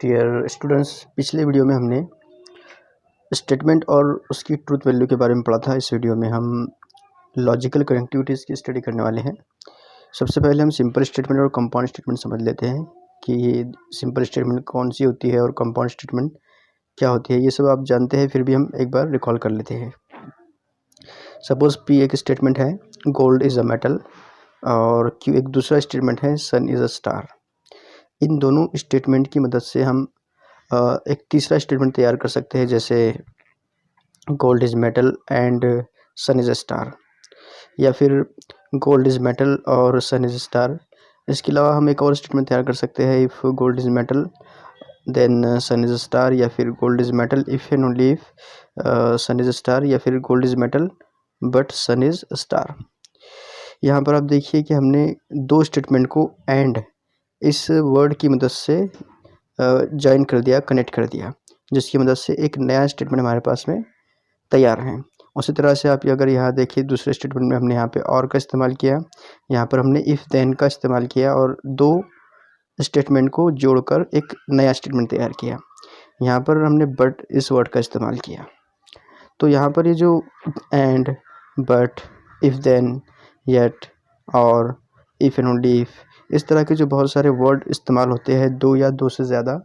Dear students, पिछले video में हमने स्टेटमेंट और उसकी ट्रूथ वैल्यू के बारे में पढ़ा था। इस वीडियो में हम लॉजिकल कनेक्टिविटीज़ की स्टडी करने वाले हैं। सबसे पहले हम सिंपल स्टेटमेंट और कंपाउंड स्टेटमेंट समझ लेते हैं कि सिंपल स्टेटमेंट कौन सी होती है और कंपाउंड स्टेटमेंट क्या होती है। ये सब आप जानते हैं, फिर भी हम एक बार रिकॉल कर लेते हैं। सपोज़ पी एक स्टेटमेंट है, गोल्ड इज़ अ मेटल, और क्यू एक दूसरा स्टेटमेंट है, सन इज़ अ स्टार। इन दोनों स्टेटमेंट की मदद से हम एक तीसरा स्टेटमेंट तैयार कर सकते हैं, जैसे gold is metal and sun is a star, या फिर गोल्ड इज़ मेटल और सन इज़ अ स्टार। इसके अलावा हम एक और स्टेटमेंट तैयार कर सकते हैं, if gold is metal then sun is a star, या फिर gold is metal if and only if sun is a star, या फिर gold is metal but sun is a star. यहाँ पर आप देखिए कि हमने दो स्टेटमेंट को एंड इस वर्ड की मदद से जॉइन कर दिया, कनेक्ट कर दिया, जिसकी मदद से एक नया स्टेटमेंट हमारे पास में तैयार है। उसी तरह से आप अगर यहाँ देखिए, दूसरे स्टेटमेंट में हमने यहाँ पे और का इस्तेमाल किया, यहाँ पर हमने इफ़ देन का इस्तेमाल किया और दो स्टेटमेंट को जोड़कर एक नया स्टेटमेंट तैयार किया। यहाँ पर हमने बट इस वर्ड का इस्तेमाल किया। तो यहाँ पर ये जो and, but, if then, yet और इफ़ एंड ओनली इफ़, इस तरह के जो बहुत सारे वर्ड इस्तेमाल होते हैं दो या दो से ज़्यादा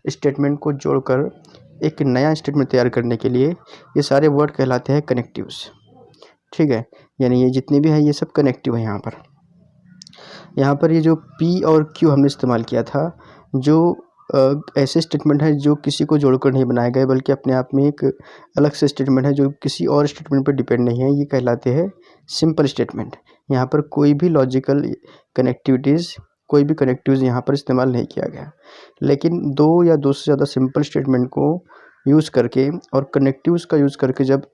स्टेटमेंट को जोड़कर एक नया स्टेटमेंट तैयार करने के लिए, ये सारे वर्ड कहलाते हैं कनेक्टिव्स। ठीक है, यानी ये जितने भी हैं ये सब कनेक्टिव हैं। यहाँ पर ये जो पी और क्यू हमने इस्तेमाल किया था, जो ऐसे स्टेटमेंट हैं जो किसी को जोड़कर नहीं बनाए गए, बल्कि अपने आप में एक अलग से स्टेटमेंट है जो किसी और स्टेटमेंट पर डिपेंड नहीं है, ये कहलाते हैं सिंपल स्टेटमेंट। यहाँ पर कोई भी लॉजिकल कनेक्टिविटीज़, कोई भी कनेक्टिव्स यहाँ पर इस्तेमाल नहीं किया गया। लेकिन दो या दो से ज़्यादा सिंपल स्टेटमेंट को यूज़ करके और कनेक्टिव्स का यूज़ करके जब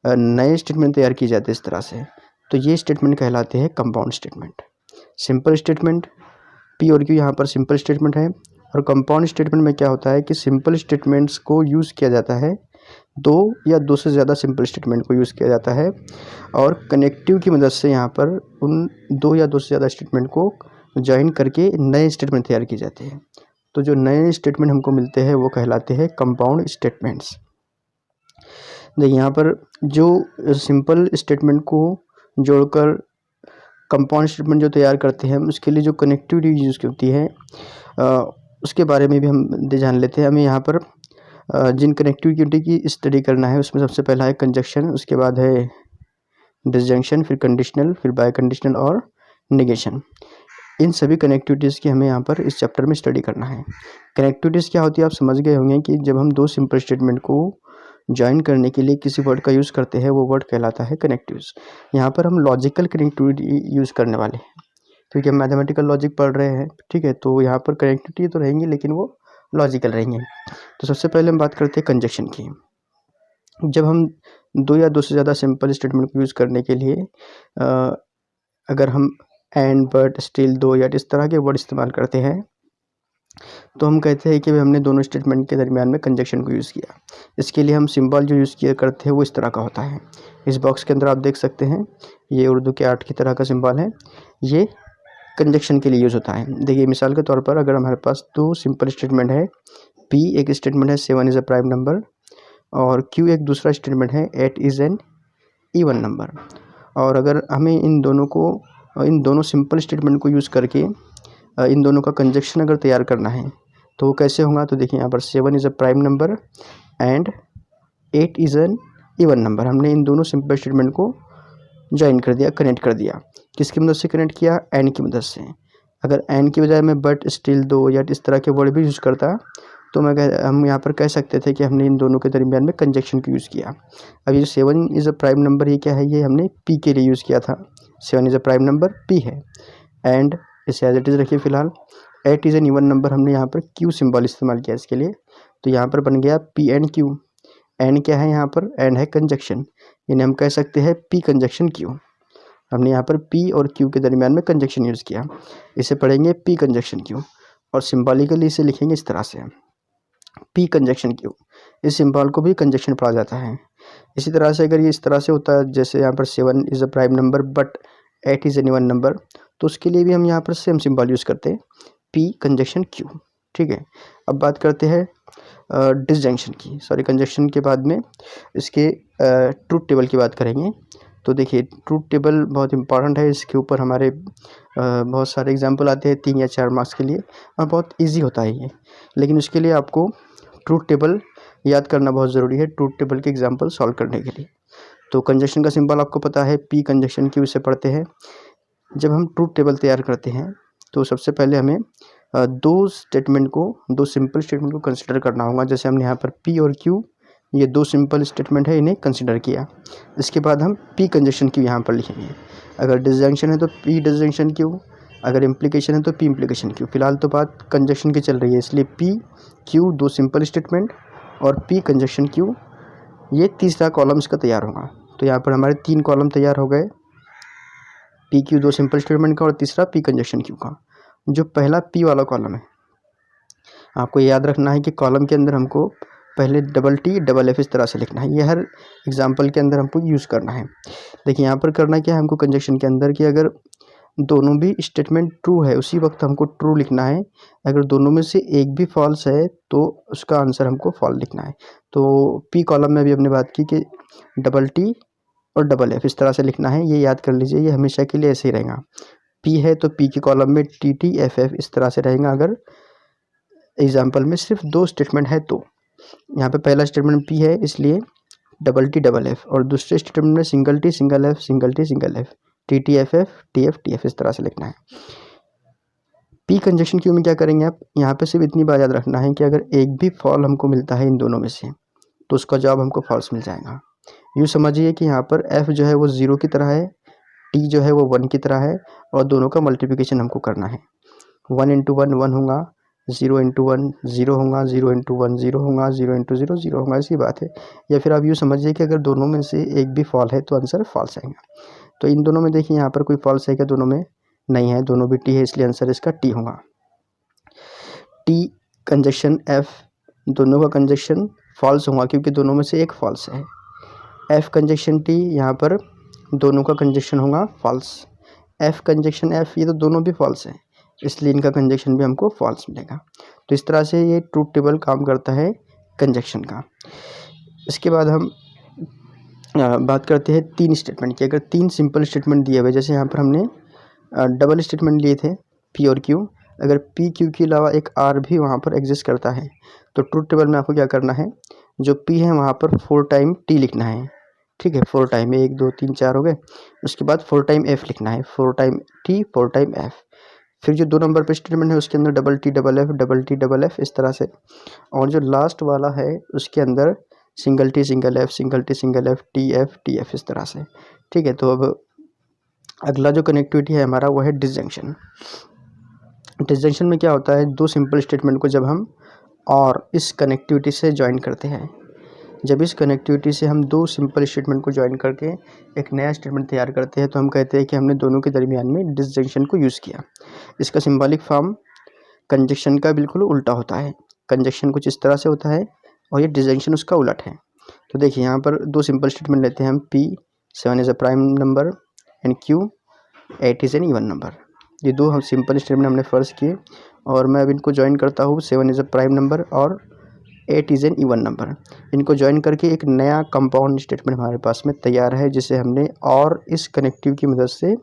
नए स्टेटमेंट तैयार किए जाते हैं इस तरह से, तो ये स्टेटमेंट कहलाते हैं compound statement. Simple statement P और क्यू यहाँ पर सिंपल स्टेटमेंट है, और कंपाउंड स्टेटमेंट में क्या होता है कि सिंपल स्टेटमेंट्स को यूज़ किया जाता है, दो या दो से ज़्यादा सिंपल स्टेटमेंट को यूज़ किया जाता है, और कनेक्टिव की मदद से यहाँ पर उन दो या दो से ज़्यादा स्टेटमेंट को जॉइन करके नए स्टेटमेंट तैयार किए जाते हैं। तो जो नए स्टेटमेंट हमको मिलते हैं वो कहलाते हैं कंपाउंड स्टेटमेंट्स। देखिए यहाँ पर जो सिंपल स्टेटमेंट को जोड़कर कंपाउंड स्टेटमेंट जो तैयार करते हैं, उसके लिए जो कनेक्टिविटी यूज़ होती है उसके बारे में भी हम जान लेते हैं। हमें यहाँ पर जिन कनेक्टिविटी की स्टडी करना है उसमें सबसे पहला है कंजक्शन, उसके बाद है डिसजंक्शन, फिर कंडीशनल, फिर बाय कंडीशनल और नेगेशन। इन सभी कनेक्टिविटीज़ की हमें यहाँ पर इस चैप्टर में स्टडी करना है। कनेक्टिविटीज़ क्या होती है आप समझ गए होंगे कि जब हम दो सिंपल स्टेटमेंट को जॉइन करने के लिए किसी वर्ड का यूज़ करते हैं, वो वर्ड कहलाता है कनेक्टिव्स। यहाँ पर हम लॉजिकल कनेक्टिविटी यूज़ करने वाले हैं, क्योंकि हम मैथमेटिकल लॉजिक पढ़ रहे हैं। ठीक है, तो यहाँ पर कनेक्टिविटी तो रहेंगी लेकिन वो लॉजिकल रहेंगे। तो सबसे पहले हम बात करते हैं कंजक्शन की। जब हम दो या दो से ज़्यादा सिंपल स्टेटमेंट को यूज़ करने के लिए अगर हम एंड, बट, स्टिल, दो या इस तरह के वर्ड इस्तेमाल करते हैं, तो हम कहते हैं कि हमने दोनों स्टेटमेंट के दरमियान में कंजक्शन को यूज़ किया। इसके लिए हम सिंबल जो यूज़ किया करते हैं वो इस तरह का होता है। इस बॉक्स के अंदर आप देख सकते हैं, ये उर्दू के 8 की तरह का सिंबल है, ये कंजक्शन के लिए यूज़ होता है। देखिए मिसाल के तौर पर अगर हमारे पास दो सिंपल स्टेटमेंट है, पी एक स्टेटमेंट है 7 इज़ अ प्राइम नंबर, और क्यू एक दूसरा स्टेटमेंट है 8 इज़ एन इवन नंबर, और अगर हमें इन दोनों सिंपल स्टेटमेंट को यूज़ करके इन दोनों का कंजक्शन अगर तैयार करना है तो वो कैसे होगा। तो देखिए यहाँ पर 7 is a prime number and 8 is an even number, हमने इन दोनों सिंपल स्टेटमेंट को ज्वाइन कर दिया, कनेक्ट कर दिया। किसकी मदद से कनेक्ट किया? एंड की मदद से। अगर एंड की बजाय मैं बट, स्टिल, दो या इस तरह के वर्ड भी यूज़ करता तो हम यहाँ पर कह सकते थे कि हमने इन दोनों के दरमियान में कंजक्शन को यूज़ किया। अब ये 7 इज़ अ प्राइम नंबर, ये क्या है? ये हमने पी के लिए यूज़ किया था। 7 is a prime number, P है, एंड इसे एज इट इज़ रखिए फिलहाल। 8 इज़ एन इवन नंबर, हमने यहाँ पर क्यू सिंबल इस्तेमाल किया इसके लिए, तो यहाँ पर बन गया पी एंड क्यू। एंड क्या है यहाँ पर? एंड है कंजक्शन, यानी हम कह सकते हैं पी कंजक्शन क्यू। हमने यहाँ पर पी और क्यू के दरमियान में कंजक्शन यूज़ किया, इसे पढ़ेंगे पी कंजक्शन क्यू, और सिम्बॉलिकली इसे लिखेंगे इस तरह से, पी कंजक्शन क्यू। इस सिंबल को भी कंजक्शन पढ़ा जाता है। इसी तरह से अगर ये इस तरह से होता है, जैसे यहाँ पर 7 is a prime number but 8 is an even number, तो उसके लिए भी हम यहाँ पर सेम सिंबल यूज़ करते हैं, पी कंजक्शन क्यू। ठीक है। अब बात करते हैं डिसजंक्शन की, सॉरी कंजक्शन के बाद में इसके ट्रूथ टेबल की बात करेंगे। तो देखिए ट्रूथ टेबल बहुत इंपॉर्टेंट है, इसके ऊपर हमारे बहुत सारे एग्जाम्पल आते हैं 3 या 4 मार्क्स के लिए, और बहुत ईजी होता है ये। लेकिन उसके लिए आपको ट्रूथ टेबल याद करना बहुत ज़रूरी है, ट्रूथ टेबल के एग्जाम्पल सॉल्व करने के लिए। तो कंजक्शन का सिंबल आपको पता है, पी कंजक्शन क्यू से पढ़ते हैं। जब हम ट्रूथ टेबल तैयार करते हैं तो सबसे पहले हमें दो सिंपल स्टेटमेंट को कंसिडर करना होगा। जैसे हमने यहाँ पर पी और क्यू, ये 2 सिंपल स्टेटमेंट है, इन्हें कंसिडर किया। इसके बाद हम पी कंजक्शन क्यू यहाँ पर लिखेंगे। अगर डिसजंक्शन है तो पी डिसजंक्शन क्यू, अगर इम्प्लीकेशन है तो पी इम्प्लीकेशन क्यू। फिलहाल तो बात कंजक्शन की चल रही है, इसलिए पी क्यू 2 सिंपल स्टेटमेंट और पी कंजक्शन क्यू, ये तीसरा कॉलम इसका तैयार होगा। तो यहाँ पर हमारे 3 कॉलम तैयार हो गए, पी क्यू 2 सिंपल स्टेटमेंट का और तीसरा पी कंजक्शन क्यू का। जो पहला पी वाला कॉलम है, आपको याद रखना है कि कॉलम के अंदर हमको पहले डबल टी डबल एफ इस तरह से लिखना है। ये हर एग्जाम्पल के अंदर हमको यूज़ करना है। देखिए यहाँ पर करना क्या है हमको कंजक्शन के अंदर, कि अगर दोनों भी स्टेटमेंट ट्रू है उसी वक्त हमको ट्रू लिखना है। अगर दोनों में से एक भी फॉल्स है तो उसका आंसर हमको फॉल्स लिखना है। तो पी कॉलम में भी हमने बात की कि डबल टी और डबल एफ इस तरह से लिखना है, ये याद कर लीजिए, ये हमेशा के लिए ऐसे ही रहेगा। पी है तो पी के कॉलम में टी टी एफ एफ इस तरह से रहेगा। अगर एग्जाम्पल में सिर्फ 2 स्टेटमेंट है तो यहाँ पे पहला स्टेटमेंट पी है इसलिए डबल टी डबल एफ, और दूसरे स्टेटमेंट में single T single F, single T single F, T T F F, T F इस तरह से लिखना है। पी कंजक्शन क्यू में क्या करेंगे आप, यहाँ पे सिर्फ इतनी बात याद रखना है कि अगर एक भी फॉल हमको मिलता है इन दोनों में से तो उसका जवाब हमको फॉल्स मिल जाएगा। यूँ समझिए कि यहाँ पर एफ जो है वो 0 की तरह है, टी जो है वो 1 की तरह है, और दोनों का मल्टीप्लिकेशन हमको करना है। 1 इंटू 1 1 होगा, 0 इंटू 1 0 होगा, 0 इंटू 1 0 होगा, 0 इंटू 0 0 होगा, ऐसी बात है। या फिर आप यूँ समझिए कि अगर दोनों में से एक भी फॉल है तो आंसर फॉल्स आएगा। तो इन दोनों में देखिए यहाँ पर कोई फॉल्स है क्या, दोनों में नहीं है, दोनों भी टी है, इसलिए आंसर इसका टी होगा। टी कंजक्शन एफ, दोनों का कंजक्शन फॉल्स होगा क्योंकि दोनों में से एक फॉल्स है। एफ कंजक्शन टी, यहाँ पर दोनों का कंजक्शन होगा फॉल्स। एफ कंजक्शन एफ, ये तो दोनों भी फॉल्स है, इसलिए इनका कंजक्शन भी हमको फॉल्स मिलेगा। तो इस तरह से ये ट्रूथ टेबल काम करता है कंजक्शन का। इसके बाद हम बात करते हैं 3 स्टेटमेंट की। अगर 3 सिंपल स्टेटमेंट दिए हुए, जैसे यहाँ पर हमने डबल स्टेटमेंट लिए थे पी और क्यू, अगर पी क्यू के अलावा एक आर भी वहाँ पर एग्जिस्ट करता है तो ट्रूथ टेबल में आपको क्या करना है, जो पी है वहाँ पर 4 टाइम टी लिखना है। ठीक है, 4 टाइम, 1 2 3 4 हो गए। उसके बाद 4 टाइम एफ लिखना है, 4 टाइम टी 4 टाइम एफ। फिर जो 2 नंबर पे स्टेटमेंट है उसके अंदर डबल टी डबल एफ इस तरह से, और जो लास्ट वाला है उसके अंदर single T single F, single T single F, T F इस तरह से। ठीक है, तो अब अगला जो कनेक्टिविटी है हमारा वो है डिसजंक्शन। डिसजंक्शन में क्या होता है, 2 सिंपल स्टेटमेंट को जब हम और इस कनेक्टिविटी से ज्वाइन करते हैं, जब इस कनेक्टिविटी से हम 2 सिंपल स्टेटमेंट को ज्वाइन करके एक नया स्टेटमेंट तैयार करते हैं तो हम कहते हैं कि हमने दोनों के दरमियान में डिसजंक्शन को यूज़ किया। इसका सिंबॉलिक फॉर्म कंजक्शन का बिल्कुल उल्टा होता है। कंजक्शन कुछ इस तरह से होता है और ये डिसजंक्शन उसका उलट है। तो देखिए यहाँ पर 2 सिंपल स्टेटमेंट लेते हैं हम, P7 is a prime number and Q8 is an even number. ये 2 हम सिंपल स्टेटमेंट हमने फर्ज किए और मैं अब इनको ज्वाइन करता हूँ। 7 इज़ अ प्राइम नंबर और 8 इज़ एन इवन नंबर। इनको ज्वाइन करके एक नया कंपाउंड स्टेटमेंट हमारे पास में तैयार है जिसे हमने और इस कनेक्टिव की मदद से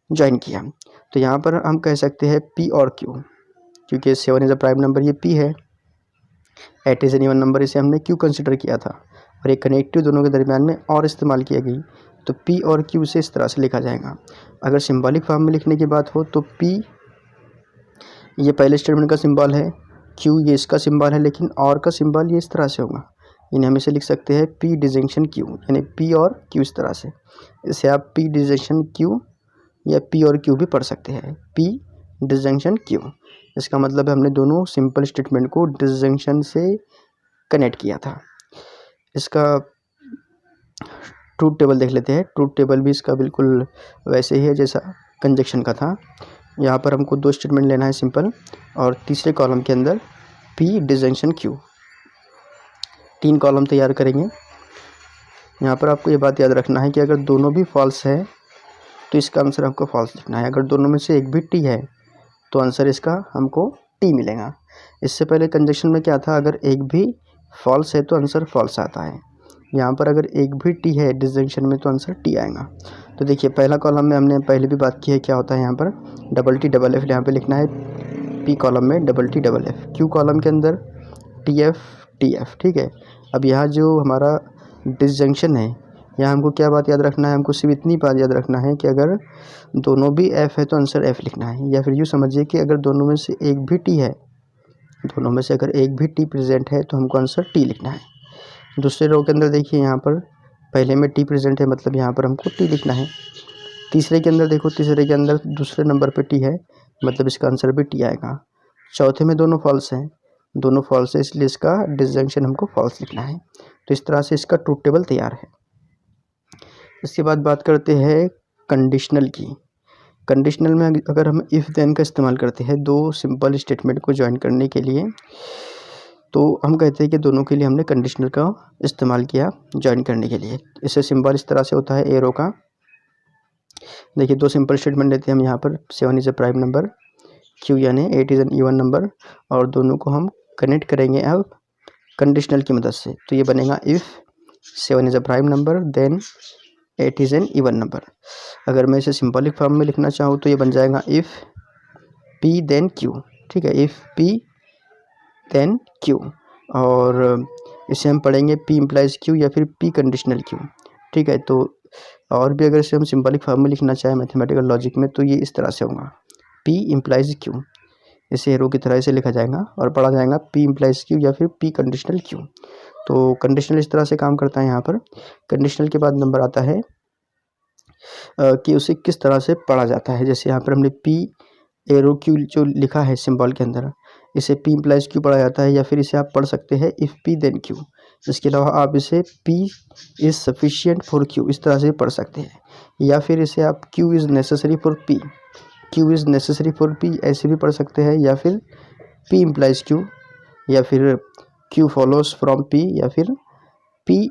ज्वाइन किया। तो यहाँ पर हम कह सकते हैं P और Q, क्योंकि 7 इज़ अ प्राइम नंबर ये P है, 8 इज़ एन इवन नंबर इसे हमने Q कंसिडर किया था, और एक कनेक्टिव दोनों के दरमियान में और इस्तेमाल किया गई, तो P और Q से इस तरह से लिखा जाएगा। अगर सिंबॉलिक फॉर्म में लिखने की बात हो तो P ये पहले स्टेटमेंट का सिंबल है, Q ये इसका सिंबल है, लेकिन और का सिंबल ये इस तरह से होगा। इन्हें हम इसे लिख सकते हैं P डिसजंक्शन Q, यानी P और Q इस तरह से। इसे आप P डिसजंक्शन Q या P और Q भी पढ़ सकते हैं, P डिसजंक्शन Q। इसका मतलब है हमने दोनों सिंपल स्टेटमेंट को डिसजंक्शन से कनेक्ट किया था। इसका ट्रूथ टेबल देख लेते हैं। ट्रूथ टेबल भी इसका बिल्कुल वैसे ही है जैसा कंजक्शन का था। यहाँ पर हमको 2 स्टेटमेंट लेना है सिंपल, और तीसरे कॉलम के अंदर P डिसजंक्शन Q। 3 कॉलम तैयार करेंगे। यहाँ पर आपको ये बात याद रखना है कि अगर दोनों भी फॉल्स है तो इसका आंसर हमको फॉल्स लिखना है। अगर दोनों में से एक भी T है तो आंसर इसका हमको टी मिलेगा। इससे पहले कंजक्शन में क्या था, अगर एक भी फॉल्स है तो आंसर फॉल्स आता है। यहाँ पर अगर एक भी टी है डिसजंक्शन में तो आंसर टी आएगा। तो देखिए पहला कॉलम में हमने पहले भी बात की है, क्या होता है यहाँ पर डबल टी डबल एफ यहाँ पे लिखना है, पी कॉलम में double T double F, Q column के अंदर टी एफ, ठीक है। अब यहाँ जो हमारा डिसजंक्शन है, यहाँ हमको क्या बात याद रखना है, हमको सिर्फ इतनी बात याद रखना है कि अगर दोनों भी एफ है तो आंसर एफ लिखना है, या फिर यूँ समझिए कि अगर दोनों में से एक भी टी है, दोनों में से अगर एक भी टी प्रेजेंट है तो हमको आंसर टी लिखना है। दूसरे रो के अंदर देखिए यहाँ पर पहले में टी प्रेजेंट है, मतलब यहाँ पर हमको टी लिखना है। तीसरे के अंदर देखो, तीसरे के अंदर दूसरे नंबर पे टी है, मतलब इसका आंसर भी टी आएगा। चौथे में दोनों फॉल्स हैं, दोनों फॉल्स है, इसलिए इसका डिसजंक्शन हमको फॉल्स लिखना है। तो इस तरह से इसका ट्रूथ टेबल तैयार है। इसके बाद बात करते हैं कंडीशनल की। कंडीशनल में अगर हम इफ़ देन का इस्तेमाल करते हैं दो सिंपल स्टेटमेंट को ज्वाइन करने के लिए, तो हम कहते हैं कि दोनों के लिए हमने कंडीशनल का इस्तेमाल किया ज्वाइन करने के लिए। इससे सिंबल इस तरह से होता है एरो का। देखिए दो सिंपल स्टेटमेंट लेते हैं हम यहाँ पर, 7 is a prime number, Q यानी 8 इज़ एन इवन नंबर, और दोनों को हम कनेक्ट करेंगे अब कंडीशनल की मदद से। तो ये बनेगा if 7 is a prime number then 8 is an even number. अगर मैं इसे सिंबॉलिक फॉर्म में लिखना चाहूँ तो ये बन जाएगा इफ़ पी देन क्यू, ठीक है, इफ़ पी देन क्यू। और इसे हम पढ़ेंगे पी इम्प्लाइज क्यू या फिर पी कंडीशनल क्यू, ठीक है। तो और भी अगर इसे हम सिंबॉलिक फॉर्म में लिखना चाहें मैथमेटिकल लॉजिक में तो ये इस तरह से होगा, पी इम्प्लाइज क्यू, इसे एरो की तरह इसे लिखा जाएगा और पढ़ा जाएगा पी इम्प्लाइज क्यू या फिर पी कंडीशनल क्यू। तो कंडीशनल इस तरह से काम करता है यहाँ पर। कंडीशनल के बाद नंबर आता है कि उसे किस तरह से पढ़ा जाता है। जैसे यहाँ पर हमने पी एरो क्यू जो लिखा है सिंबल के अंदर, इसे पी इम्प्लाइज क्यू पढ़ा जाता है, या फिर इसे आप पढ़ सकते हैं इफ़ पी देन क्यू। इसके अलावा आप इसे P is sufficient for Q इस तरह से पढ़ सकते हैं, या फिर इसे आप Q is necessary for P, Q is necessary for P ऐसे भी पढ़ सकते हैं, या फिर पी इम्प्लाइज क्यू, या फिर क्यू फॉलोज फ्रॉम पी, या फिर पी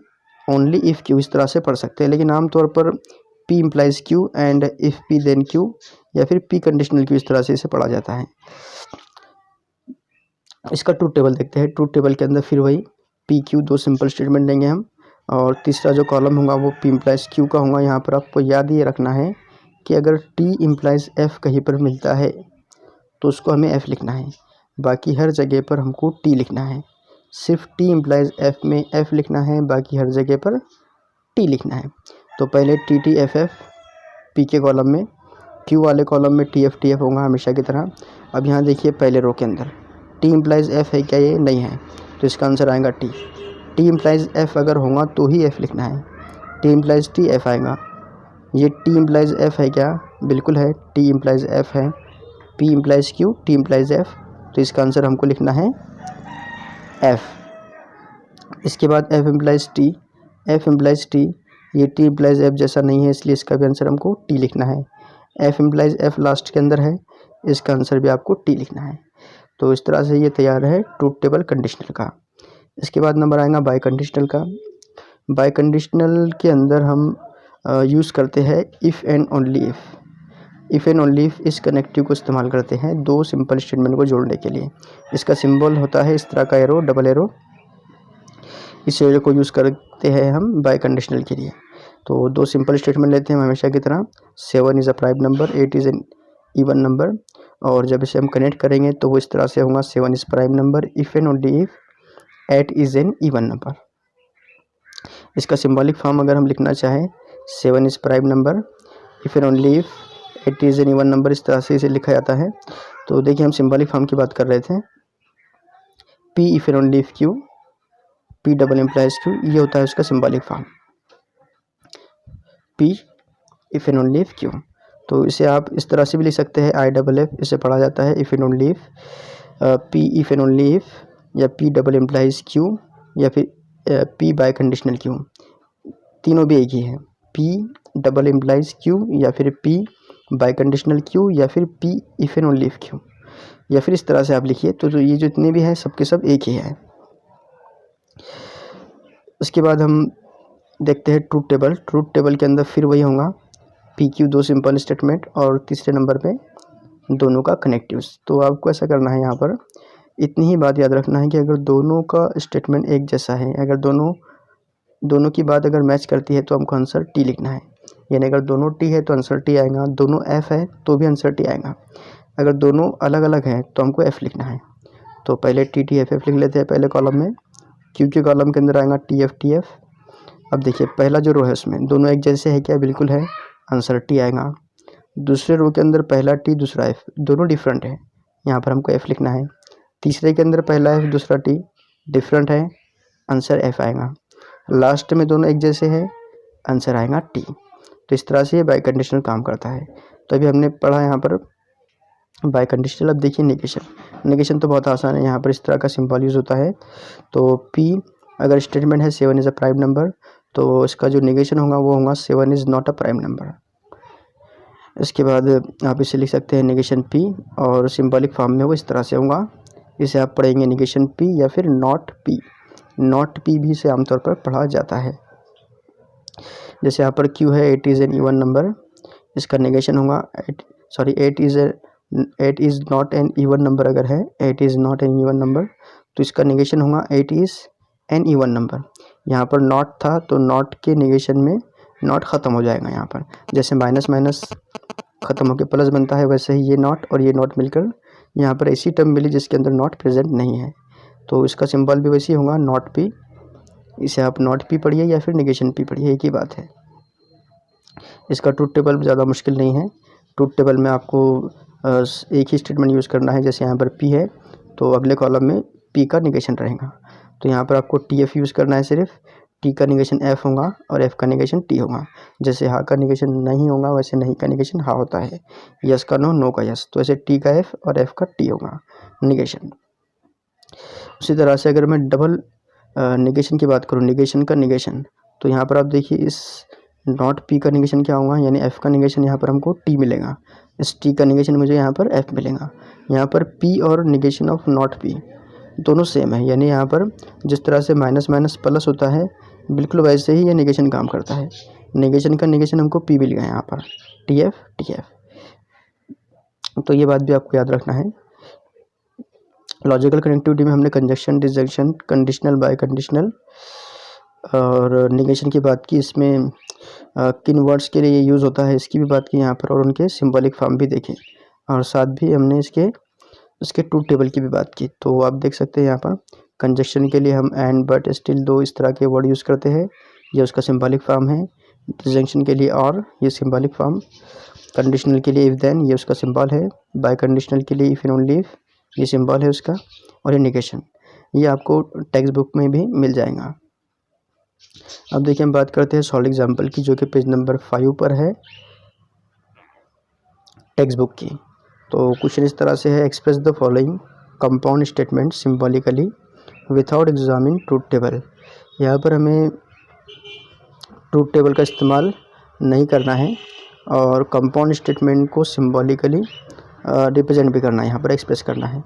ओनली इफ़ क्यू इस तरह से पढ़ सकते हैं। लेकिन आमतौर पर P implies Q and if P then Q या फिर पी कंडीशनल क्यू इस तरह से इसे पढ़ा जाता है। इसका ट्रूथ टेबल देखते हैं। ट्रूथ टेबल के अंदर फिर वही पी क्यू दो सिंपल स्टेटमेंट लेंगे हम, और तीसरा जो कॉलम होगा वो पी इम्प्लाइज क्यू का होगा। यहाँ पर आपको याद ये रखना है कि अगर टी इम्प्लाइज एफ़ कहीं पर मिलता है तो उसको हमें एफ़ लिखना है, बाकी हर जगह पर हमको टी लिखना है। सिर्फ टी इम्प्लाइज एफ़ में एफ़ लिखना है, बाकी हर जगह पर टी लिखना है। तो पहले T T F F P के कॉलम में, क्यू वाले कॉलम में टी एफ होगा हमेशा की तरह। अब यहाँ देखिए पहले रो के अंदर टी इम्प्लाइज एफ़ है क्या, ये नहीं है, तो इसका आंसर आएगा टी। टी इम्प्लाइज एफ़ अगर होगा तो ही एफ़ लिखना है, टी इम्प्लाइज टी एफ़ आएगा। ये टी इम्प्लाइज एफ़ है क्या, बिल्कुल है, टी इम्प्लाइज एफ़ है। P implies Q, T implies F, तो इसका आंसर हमको लिखना है एफ़। इसके बाद F implies T, F implies T, ये टी इम्प्लाइज एफ़ जैसा नहीं है इसलिए इसका भी आंसर हमको टी लिखना है। एफ़ इम्प्लाइज एफ़ लास्ट के अंदर है, इसका आंसर भी आपको टी लिखना है। तो इस तरह से ये तैयार है ट्रूथ टेबल कंडीशनल का। इसके बाद नंबर आएगा बाय कंडीशनल का। बाय कंडीशनल के अंदर हम यूज़ करते हैं if and only if and only if इस कनेक्टिव को इस्तेमाल करते हैं दो सिंपल स्टेटमेंट को जोड़ने के लिए। इसका सिंबल होता है इस तरह का एरो, डबल एरो। इस एरो को यूज़ करते हैं हम बाय कंडीशनल के लिए। तो दो सिंपल स्टेटमेंट लेते हैं हम हमेशा की तरह, 7 is a prime number, 8 is an even number, और जब इसे हम कनेक्ट करेंगे तो वो इस तरह से होगा 7 is prime number if and only if 8 is an even number. इसका सिंबॉलिक फॉर्म अगर हम लिखना चाहें 7 is prime number if and only if 8 is an even number, इस तरह से इसे लिखा जाता है। तो देखिए हम सिंबॉलिक फॉर्म की बात कर रहे थे, P if and only if Q, P double implies Q, ये होता है उसका symbolic form, P if and only if Q. तो इसे आप इस तरह से भी लिख सकते हैं, आई डबल एफ, इसे पढ़ा जाता है if and only if, P if and only if, या पी डबल इम्प्लाइज क्यू, या फिर पी बाय कंडीशनल क्यू, तीनों भी एक ही है, पी डबल इम्प्लाइज क्यू, या फिर पी बाय कंडीशनल क्यू, या फिर P if and only if Q, या फिर इस तरह से आप लिखिए। तो ये जो इतने भी हैं सबके सब एक ही है। उसके बाद हम देखते हैं ट्रूथ टेबल। ट्रूथ टेबल के अंदर फिर वही होगा पी क्यू दो सिंपल स्टेटमेंट, और तीसरे नंबर पे दोनों का कनेक्टिव्स। तो आपको ऐसा करना है, यहाँ पर इतनी ही बात याद रखना है कि अगर दोनों का स्टेटमेंट एक जैसा है, अगर दोनों की बात अगर मैच करती है तो हमको आंसर टी लिखना है। यानी अगर दोनों टी है तो आंसर टी आएगा, दोनों एफ है तो भी आंसर टी आएगा। अगर दोनों अलग अलग हैं तो हमको एफ लिखना है। तो पहले टी टी एफ एफ लिख लेते हैं पहले कॉलम में, क्यू के कॉलम के अंदर आएगा टी एफ। अब देखिए पहला जो रो है उसमें दोनों एक जैसे है क्या? बिल्कुल है, आंसर टी आएगा। दूसरे रो के अंदर पहला टी दूसरा एफ, दोनों डिफरेंट है, यहाँ पर हमको एफ लिखना है। तीसरे के अंदर पहला एफ दूसरा टी डिफरेंट है, आंसर एफ आएगा। लास्ट में दोनों एक जैसे है, आंसर आएगा टी। तो इस तरह से ये बाई कंडीशनल काम करता है। तो अभी हमने पढ़ा यहाँ पर बाई कंडीशनल। अब देखिए नेगेशन तो बहुत आसान है, यहाँ पर इस तरह का सिंबल यूज़ होता है। तो पी अगर स्टेटमेंट है 7 इज़ अ प्राइम नंबर, तो इसका जो नेगेशन होगा वो होगा 7 is not a prime number. इसके बाद आप इसे लिख सकते हैं नेगेशन पी, और सिंबॉलिक फॉर्म में वो इस तरह से होगा। इसे आप पढ़ेंगे नेगेशन पी या फिर नॉट पी। नॉट पी भी इसे आमतौर पर पढ़ा जाता है। जैसे यहाँ पर क्यू है 8 इज़ एन इवन नंबर, इसका नेगेशन होगा 8 is not an even number. अगर है 8 is not an even number तो इसका नेगेशन होगा 8 इज़ एन इवन नंबर। यहाँ पर नॉट था तो नॉट के नेगेशन में नॉट ख़त्म हो जाएगा। यहाँ पर जैसे माइनस माइनस ख़त्म होकर प्लस बनता है, वैसे ही ये नॉट और ये नॉट मिलकर यहाँ पर ऐसी टर्म मिली जिसके अंदर नॉट प्रेजेंट नहीं है, तो इसका सिंबल भी वैसे ही होगा नॉट पी। इसे आप नॉट पी पढ़िए या फिर नेगेशन पी पढ़िए, एक ही बात है। इसका ट्रूथ टेबल ज़्यादा मुश्किल नहीं है। ट्रूथ टेबल में आपको एक ही स्टेटमेंट यूज़ करना है। जैसे यहाँ पर पी है तो अगले कॉलम में पी का नेगेशन रहेगा, तो यहाँ पर आपको टी एफ यूज़ करना है। सिर्फ टी का नेगेशन एफ होगा और एफ का नेगेशन टी होगा। जैसे हाँ का नेगेशन नहीं होगा वैसे नहीं का नेगेशन हाँ होता है, यस का नो, नो का यस, तो ऐसे टी का एफ और एफ का टी होगा नेगेशन। उसी तरह से अगर मैं डबल नेगेशन की बात करूँ, नेगेशन का नेगेशन, तो यहाँ पर आप देखिए इस नॉट पी का नेगेशन क्या होगा, यानी एफ़ का नेगेशन यहाँ पर हमको टी मिलेगा, इस टी का नेगेशन मुझे यहाँ पर एफ़ मिलेगा। यहाँ पर पी और नेगेशन ऑफ नॉट पी दोनों सेम है, यानी यहाँ पर जिस तरह से माइनस माइनस प्लस होता है बिल्कुल वैसे ही ये नेगेशन काम करता है। नेगेशन का नेगेशन हमको पी मिल गया यहाँ पर, टी एफ। तो ये बात भी आपको याद रखना है। लॉजिकल कनेक्टिविटी में हमने conjunction, disjunction, conditional, bye conditional और नेगेशन की बात की। इसमें किन वर्ड्स के लिए ये यूज़ होता है इसकी भी बात की यहाँ पर, और उनके सिंबॉलिक फॉर्म भी देखें, और साथ भी हमने इसके ट्रूथ टेबल की भी बात की। तो आप देख सकते हैं यहाँ पर कंजक्शन के लिए हम एंड, बट, स्टिल, दो इस तरह के वर्ड यूज़ करते हैं, ये उसका सिंबॉलिक फॉर्म है। डिसजंक्शन के लिए और, ये सिंबॉलिक फॉर्म। कंडीशनल के लिए इफ देन, ये उसका सिंबल है। बाय कंडीशनल के लिए इफ एंड ओनली इफ, ये सिंबल है उसका। और ये नेगेशन, ये आपको टेक्स्ट बुक में भी मिल जाएगा। अब देखिए हम बात करते हैं सॉल्व एग्जाम्पल की, जो कि पेज नंबर 5 पर है टेक्स्ट बुक की। तो क्वेश्चन इस तरह से है, express the following compound statement symbolically without examine truth table. यहाँ पर हमें ट्रूथ टेबल का इस्तेमाल नहीं करना है और कंपाउंड स्टेटमेंट को सिम्बॉलिकली रिप्रेजेंट भी करना है, यहाँ पर एक्सप्रेस करना है।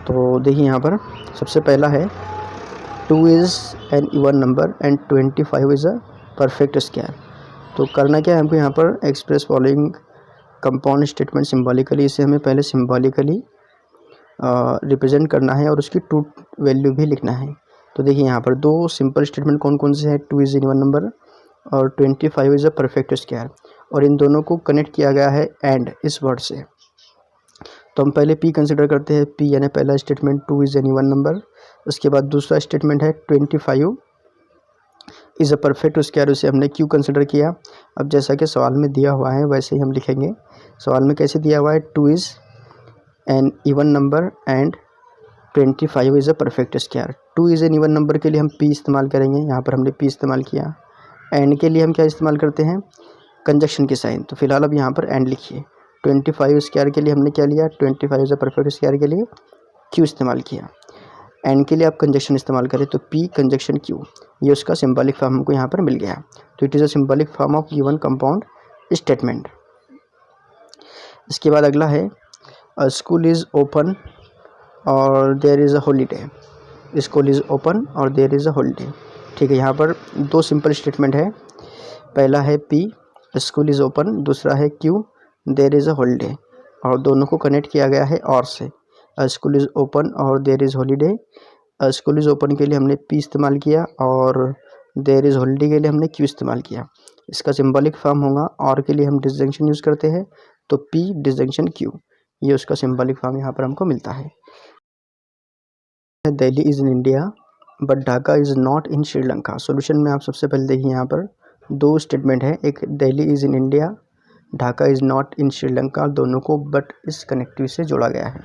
तो देखिए यहाँ पर सबसे पहला है 2 is an even number and 25 is a perfect square. तो करना क्या है हमको यहाँ पर, express following compound statement symbolically, इसे हमें पहले सिम्बॉलिकली रिप्रेजेंट करना है और उसकी ट्रूथ वैल्यू भी लिखना है। तो देखिए यहाँ पर दो सिंपल स्टेटमेंट कौन कौन से हैं, 2 इज़ इवन नंबर और 25 इज़ अ परफेक्ट स्क्वायर, और इन दोनों को कनेक्ट किया गया है एंड इस वर्ड से। तो हम पहले पी कंसिडर करते हैं, पी यानी पहला statement 2 is an even number. उसके बाद दूसरा स्टेटमेंट है 25 इज़ अ परफेक्ट स्क्वायर, उसे हमने क्यू कंसिडर किया। अब जैसा कि सवाल में दिया हुआ है वैसे ही हम लिखेंगे। सवाल में कैसे दिया हुआ है, 2 is an even number and 25 is a perfect square. 2 is an even number के लिए हम पी इस्तेमाल करेंगे, यहाँ पर हमने पी इस्तेमाल किया। एंड के लिए हम क्या इस्तेमाल करते हैं, कंजक्शन के साइन, तो फिलहाल अब यहाँ पर एंड लिखिए। 25 स्क्वायर के लिए हमने क्या लिया, 25 इज़ अ परफेक्ट स्क्वायर के लिए क्यू इस्तेमाल किया। एंड के लिए आप कंजक्शन इस्तेमाल करें तो पी कंजक्शन क्यू, ये उसका सिंबॉलिक फॉर्म हमको यहाँ पर मिल गया। तो it is a symbolic form of given compound statement. इसके बाद अगला है स्कूल इज़ ओपन और there is a holiday. School is open और देयर इज़ अ हॉलीडे। ठीक है, यहाँ पर दो सिंपल स्टेटमेंट है। पहला है पी, स्कूल इज़ ओपन, दूसरा है Q, there is a holiday, और दोनों को कनेक्ट किया गया है और से। स्कूल इज़ ओपन और there is holiday. School is open के लिए हमने पी इस्तेमाल किया और देयर इज़ हॉलीडे के लिए हमने क्यू इस्तेमाल किया। इसका सिंबॉलिक फॉर्म होगा और के लिए हम डिसजंक्शन यूज़ करते हैं, तो पी डिसजंक्शन क्यू, ये उसका सिंबॉलिक फॉर्म यहाँ पर हमको मिलता है। Delhi is in India but Dhaka is not in Sri Lanka. Solution में आप सबसे पहले देखिए यहाँ पर दो स्टेटमेंट है, एक Delhi is in India, Dhaka is not in Sri Lanka, दोनों को बट इस कनेक्टिव से जोड़ा गया है।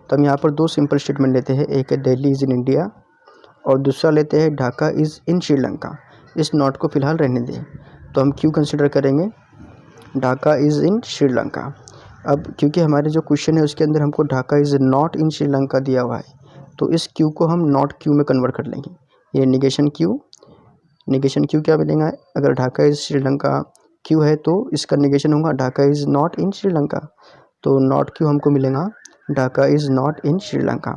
तो हम यहाँ पर दो सिंपल स्टेटमेंट लेते हैं, एक है दिल्ली इज़ इन इंडिया और दूसरा लेते हैं ढाका इज़ इन श्रीलंका। इस नॉट को फिलहाल रहने दें, तो हम क्यों कंसिडर करेंगे ढाका इज़ इन श्रीलंका। अब क्योंकि हमारे जो क्वेश्चन है उसके अंदर हमको Dhaka is not in Sri Lanka दिया हुआ है, तो इस क्यू को हम नॉट क्यू में कन्वर्ट कर लेंगे। ये निगेशन क्यू क्या मिलेगा, अगर ढाका इज़ श्रीलंका क्यू है तो इसका निगेशन होगा Dhaka is not in Sri Lanka, तो नॉट क्यू हमको मिलेगा Dhaka is not in Sri Lanka.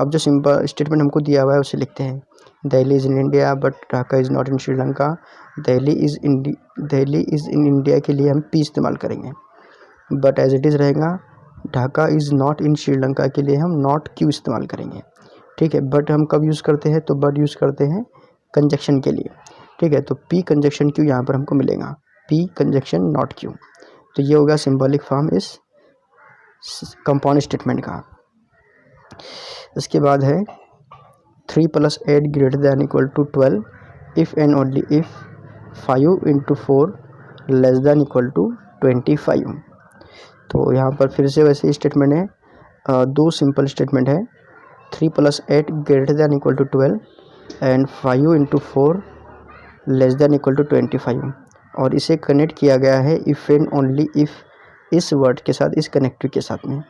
अब जो सिंपल स्टेटमेंट हमको दिया हुआ है उसे लिखते हैं, Delhi is in India but Dhaka is not in Sri Lanka. Delhi is in India के लिए हम पी इस्तेमाल करेंगे, बट एज इट इज़ रहेगा Dhaka is not in Sri Lanka के लिए हम नॉट क्यू इस्तेमाल करेंगे। ठीक है, बट हम कब यूज़ करते हैं, तो बट यूज़ करते हैं कंजक्शन के लिए। ठीक है, तो पी कंजक्शन क्यू यहाँ पर हमको मिलेगा, पी कंजक्शन नॉट क्यू। तो ये होगा सिंबॉलिक फॉर्म इस कंपाउंड स्टेटमेंट का। इसके बाद है 3 + 8 > 12 इफ़ एंड ओनली इफ़ 5 × 4 < 25। तो यहाँ पर फिर से वैसे स्टेटमेंट है, दो सिंपल स्टेटमेंट है, 3 + 8 > 12 एंड 5 × 4 < 25, और इसे कनेक्ट किया गया है इफ़ एंड ओनली इफ़ इस वर्ड के साथ, इस कनेक्टिव के साथ में।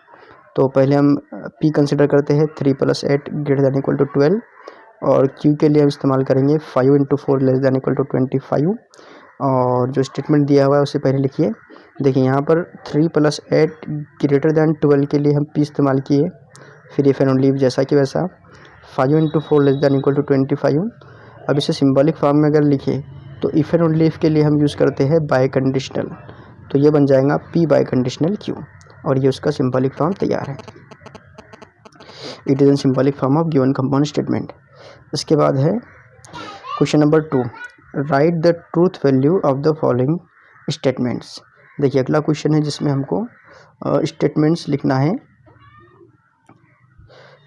तो पहले हम पी कंसिडर करते हैं, 3 + 8 > 12, और क्यू के लिए हम इस्तेमाल करेंगे 5 × 4 < 25, और जो स्टेटमेंट दिया हुआ है उसे पहले लिखिए। देखिए यहाँ पर 3 + 8 > 12 के लिए हम पी इस्तेमाल किए, फिर इफ़ एंड ओनली इफ जैसा कि वैसा, 5 × 4 < 25। अब इसे सिंबॉलिक फॉर्म में अगर लिखे तो इफ़ एंड ओनली इफ के लिए हम यूज़ करते हैं बाय कंडीशनल, तो ये बन जाएगा पी बाय कंडीशनल क्यू, और ये उसका सिंबॉलिक फॉर्म तैयार है। It is an symbolic form of given compound statement. इसके बाद है question number 2, right the truth value of the following statements. देखिए अगला क्वेश्चन है जिसमें हमको स्टेटमेंट्स लिखना है,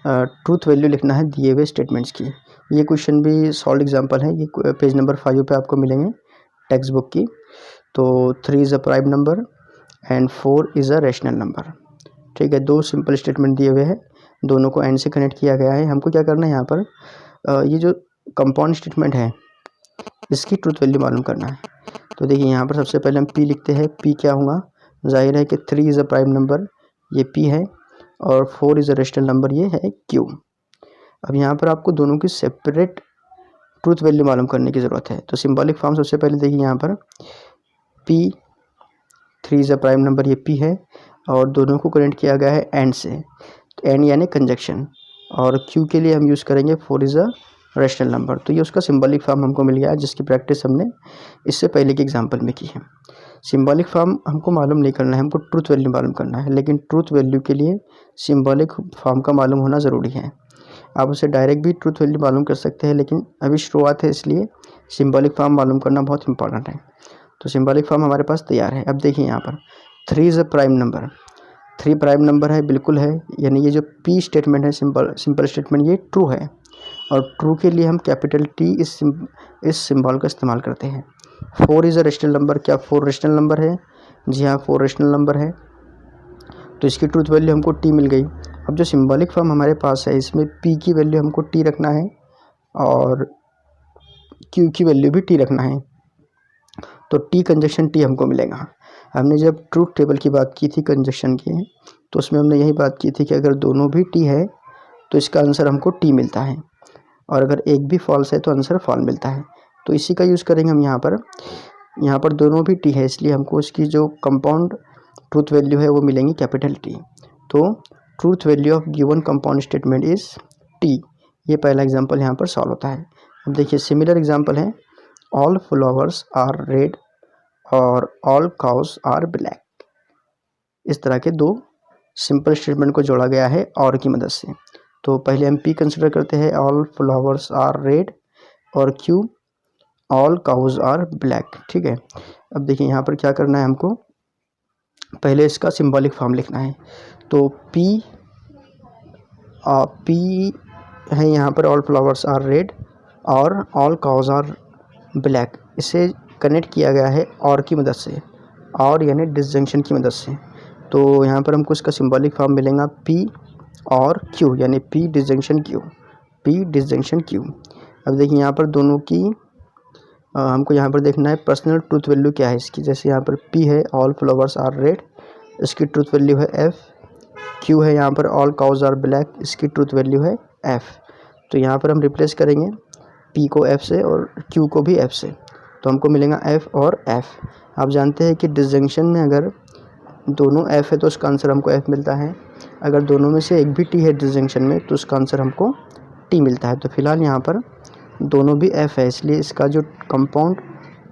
ट्रूथ वैल्यू लिखना है दिए हुए स्टेटमेंट्स की। ये क्वेश्चन भी सॉल्व एग्जांपल है, ये पेज नंबर 5 पे आपको मिलेंगे टेक्स्ट बुक की। तो 3 is a prime number and 4 is a rational number. ठीक है, दो सिंपल स्टेटमेंट दिए हुए हैं, दोनों को एंड से कनेक्ट किया गया है। हमको क्या करना है यहाँ पर, ये जो कंपाउंड स्टेटमेंट है इसकी ट्रूथ वैल्यू मालूम करना है। तो देखिए यहाँ पर सबसे पहले हम पी लिखते हैं, पी क्या होगा, जाहिर है कि 3 इज़ अ प्राइम नंबर, ये पी है, और 4 इज़ अ रैशनल नंबर, ये है क्यू। अब यहाँ पर आपको दोनों की सेपरेट ट्रूथ वैल्यू मालूम करने की ज़रूरत है। तो सिंबॉलिक फॉर्म सबसे पहले देखिए यहाँ पर P, 3 is a prime number, ये पी है, और दोनों को कनेक्ट किया गया है एंड से, तो एंड यानी कंजक्शन, और क्यू के लिए हम यूज़ करेंगे 4 इज़ अ रैशनल नंबर। तो ये उसका सिंबॉलिक फॉर्म हमको मिल गया है, जिसकी प्रैक्टिस हमने इससे पहले के एग्जाम्पल में की है। सिंबॉलिक फॉर्म हमको मालूम नहीं करना है, हमको ट्रूथ वैल्यू मालूम करना है, लेकिन ट्रूथ वैल्यू के लिए सिंबॉलिक फॉर्म का मालूम होना ज़रूरी है। आप उसे डायरेक्ट भी ट्रूथ वैल्यू मालूम कर सकते हैं, लेकिन अभी शुरुआत है इसलिए सिंबॉलिक फॉर्म मालूम करना बहुत इंपॉर्टेंट है। तो सिंबॉलिक फॉर्म हमारे पास तैयार है। अब देखिए यहाँ पर 3 is a prime number, 3 prime number है, बिल्कुल है, यानी ये जो पी स्टेटमेंट है सिंपल स्टेटमेंट, ये ट्रू है, और ट्रू के लिए हम कैपिटल टी इस सिंबल का इस्तेमाल करते हैं। 4 इज़ अ रैशनल नंबर, क्या 4 रैशनल नंबर है, जी हाँ 4 रैशनल नंबर है, तो इसकी ट्रूथ वैल्यू हमको टी मिल गई। अब जो सिंबॉलिक फॉर्म हमारे पास है इसमें पी की वैल्यू हमको टी रखना है और क्यू की वैल्यू भी टी रखना है, तो टी कंजक्शन टी हमको मिलेगा। हमने जब ट्रूथ टेबल की बात की थी कंजक्शन की, तो उसमें हमने यही बात की थी कि अगर दोनों भी टी है तो इसका आंसर हमको टी मिलता है, और अगर एक भी फॉल्स है तो आंसर फॉल्स मिलता है। तो इसी का यूज़ करेंगे हम यहाँ पर दोनों भी टी है, इसलिए हमको इसकी जो कंपाउंड ट्रूथ वैल्यू है वो मिलेंगी कैपिटल टी। तो truth value of given compound statement is T. ये पहला एग्जांपल यहाँ पर सॉल्व होता है। अब देखिए सिमिलर एग्जांपल है, ऑल फ्लावर्स आर रेड और ऑल काउस आर ब्लैक। इस तरह के दो सिंपल स्टेटमेंट को जोड़ा गया है और की मदद से। तो पहले हम पी कंसिडर करते हैं, ऑल फ्लावर्स आर रेड, और Q, all cows are black. ठीक है, अब देखिए यहाँ पर क्या करना है हमको, पहले इसका सिंबॉलिक फॉर्म लिखना है। तो पी है यहाँ पर ऑल फ्लावर्स आर रेड और ऑल काउज आर ब्लैक, इसे कनेक्ट किया गया है और की मदद से, और यानी डिसजंक्शन की मदद से। तो यहाँ पर हमको इसका सिंबॉलिक फॉर्म मिलेगा पी और क्यू, यानी P disjunction Q, P disjunction Q. अब देखिए यहाँ पर दोनों की हमको यहाँ पर देखना है पर्सनल ट्रूथ वैल्यू क्या है इसकी। जैसे यहाँ पर पी है ऑल फ्लावर्स आर रेड, इसकी ट्रूथ वैल्यू है एफ। क्यू है यहाँ पर ऑल काउज आर ब्लैक, इसकी ट्रूथ वैल्यू है एफ। तो यहाँ पर हम रिप्लेस करेंगे पी को एफ से और क्यू को भी एफ से, तो हमको मिलेगा एफ और एफ। आप जानते हैं कि डिसजंक्शन में अगर दोनों एफ है तो उसका आंसर हमको एफ मिलता है, अगर दोनों में से एक भी टी है डिसजंक्शन में तो उसका आंसर हमको टी मिलता है। तो फिलहाल यहाँ पर दोनों भी एफ है, इसलिए इसका जो कंपाउंड